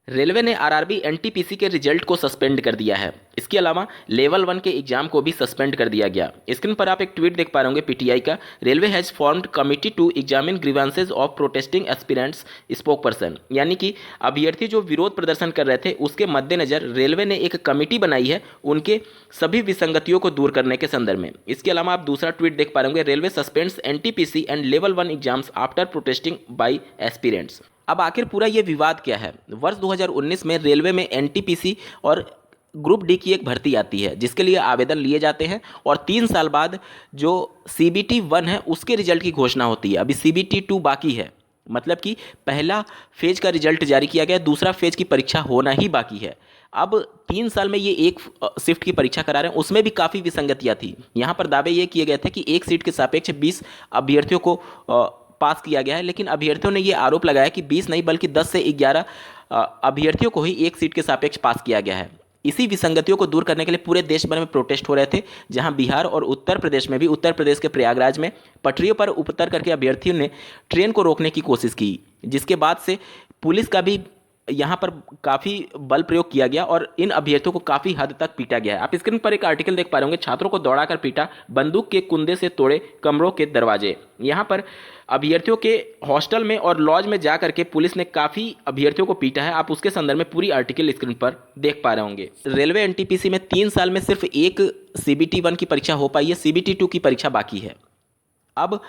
Railway ने RRB NTPC के result को सस्पेंड कर दिया है। इसके अलावा लेवल 1 के एग्जाम को भी सस्पेंड कर दिया गया। स्क्रीन पर आप एक ट्वीट देख पा रहे होंगे पीटीआई का। Railway has formed committee to examine grievances of protesting aspirants spoke person, यानी कि अभ्यर्थी जो विरोध प्रदर्शन कर रहे थे उसके मद्देनजर रेलवे ने एक कमेटी बनाई है उनके सभी विसंगतियों को दूर करने के संदर्भ में। इसके अलावा आप दूसरा ट्वीट देख पा रहे होंगे, railway suspends NTPC and level 1 exams after protesting by aspirants. अब आखिर पूरा ये विवाद क्या है? वर्ष 2019 में रेलवे में एनटीपीसी और ग्रुप डी की एक भर्ती आती है जिसके लिए आवेदन लिए जाते हैं और 3 साल बाद जो सीबीटी 1 है उसके रिजल्ट की घोषणा होती है। अभी सीबीटी 2 बाकी है, मतलब कि पहला फेज का रिजल्ट जारी किया गया, दूसरा फेज की परीक्षा होना ही बाकी है। अब 3 साल में ये एक शिफ्ट की परीक्षा करा रहे हैं, उसमें भी काफ़ी विसंगतियाँ थी। यहाँ पर दावे ये किए गए थे कि एक सीट के सापेक्ष 20 अभ्यर्थियों को पास किया गया है, लेकिन अभ्यर्थियों ने ये आरोप लगाया कि 20 नहीं बल्कि 10 से 11 अभ्यर्थियों को ही एक सीट के सापेक्ष पास किया गया है। इसी विसंगतियों को दूर करने के लिए पूरे देश भर में प्रोटेस्ट हो रहे थे, जहां बिहार और उत्तर प्रदेश में भी, उत्तर प्रदेश के प्रयागराज में पटरियों पर उतर करके अभ्यर्थियों ने ट्रेन को रोकने की कोशिश की, जिसके बाद से पुलिस का भी यहाँ पर काफ़ी बल प्रयोग किया गया और इन अभ्यर्थियों को काफ़ी हद तक पीटा गया है। आप स्क्रीन पर एक आर्टिकल देख पा रहे होंगे, छात्रों को दौड़ाकर पीटा, बंदूक के कुंदे से तोड़े कमरों के दरवाजे। यहाँ पर अभ्यर्थियों के हॉस्टल में और लॉज में जा करके पुलिस ने काफ़ी अभ्यर्थियों को पीटा है। आप उसके संदर्भ में पूरी आर्टिकल स्क्रीन पर देख पा रहे होंगे। रेलवे एनटीपीसी में 3 साल में सिर्फ एक सीबीटी 1 की परीक्षा हो पाई है, सीबीटी 2 की परीक्षा बाकी है। अब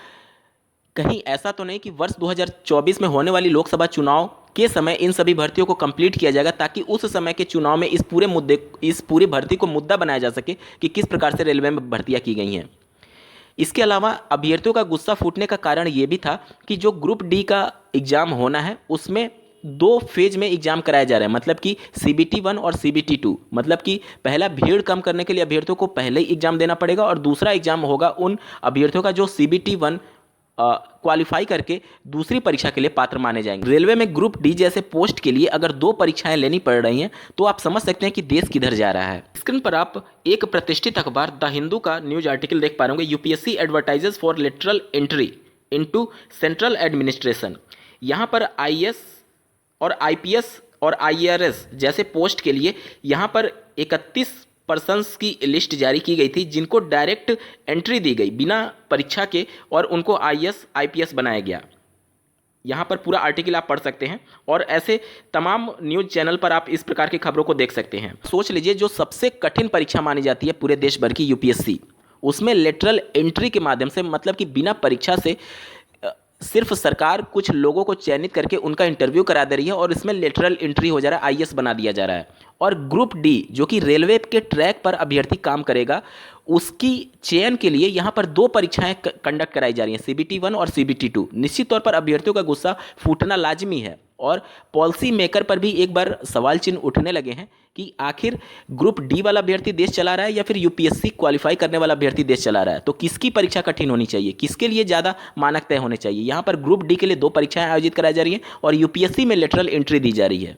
कहीं ऐसा तो नहीं कि वर्ष 2024 में होने वाली लोकसभा चुनाव के समय इन सभी भर्तियों को कंप्लीट किया जाएगा ताकि उस समय के चुनाव में इस पूरी भर्ती को मुद्दा बनाया जा सके कि किस प्रकार से रेलवे में भर्तियां की गई हैं। इसके अलावा अभ्यर्थियों का गुस्सा फूटने का कारण ये भी था कि जो ग्रुप डी का एग्जाम होना है उसमें 2 फेज में एग्जाम कराया जा रहा है, मतलब कि सीबीटी 1 और सीबीटी 2। मतलब कि पहला भीड़ कम करने के लिए अभ्यर्थियों को पहले ही एग्जाम देना पड़ेगा और दूसरा एग्जाम होगा उन अभ्यर्थियों का जो सीबीटी 1 क्वालिफाई करके दूसरी परीक्षा के लिए पात्र माने जाएंगे। रेलवे में ग्रुप डी जैसे पोस्ट के लिए अगर 2 परीक्षाएं लेनी पड़ रही हैं तो आप समझ सकते हैं कि देश किधर जा रहा है। स्क्रीन पर आप एक प्रतिष्ठित अखबार द हिंदू का न्यूज आर्टिकल देख पा रहे होंगे, UPSC advertises for lateral entry into central administration. यहाँ पर आईएएस और आईपीएस और आईआरएस जैसे पोस्ट के लिए यहाँ पर 31 पर्सन्स की लिस्ट जारी की गई थी जिनको डायरेक्ट एंट्री दी गई बिना परीक्षा के और उनको आईएएस आईपीएस बनाया गया। यहाँ पर पूरा आर्टिकल आप पढ़ सकते हैं और ऐसे तमाम न्यूज़ चैनल पर आप इस प्रकार की खबरों को देख सकते हैं। सोच लीजिए जो सबसे कठिन परीक्षा मानी जाती है पूरे देश भर की यूपीएससी, उसमें लेटरल एंट्री के माध्यम से, मतलब कि बिना परीक्षा से सिर्फ सरकार कुछ लोगों को चयनित करके उनका इंटरव्यू करा दे रही है और इसमें लेटरल एंट्री हो जा रहा है, आईएएस बना दिया जा रहा है। और ग्रुप डी जो कि रेलवे के ट्रैक पर अभ्यर्थी काम करेगा उसकी चयन के लिए यहाँ पर 2 परीक्षाएं कंडक्ट कराई जा रही हैं, सीबीटी 1 और सीबीटी 2। निश्चित तौर पर अभ्यर्थियों का गुस्सा फूटना लाजमी है और पॉलिसी मेकर पर भी एक बार सवाल चिन्ह उठने लगे हैं कि आखिर ग्रुप डी वाला अभ्यर्थी देश चला रहा है या फिर यूपीएससी क्वालिफाई करने वाला अभ्यर्थी देश चला रहा है। तो किसकी परीक्षा कठिन होनी चाहिए, किसके लिए ज़्यादा मानक तय होने चाहिए? यहाँ पर ग्रुप डी के लिए 2 परीक्षाएं आयोजित कराई जा रही हैं और यूपीएससी में लेटरल एंट्री दी जा रही है।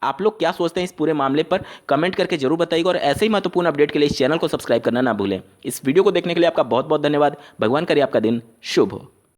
आप लोग क्या सोचते हैं इस पूरे मामले पर? कमेंट करके जरूर बताइएगा और ऐसे ही महत्वपूर्ण अपडेट के लिए इस चैनल को सब्सक्राइब करना ना भूलें। इस वीडियो को देखने के लिए आपका बहुत बहुत धन्यवाद। भगवान करे आपका दिन शुभ हो।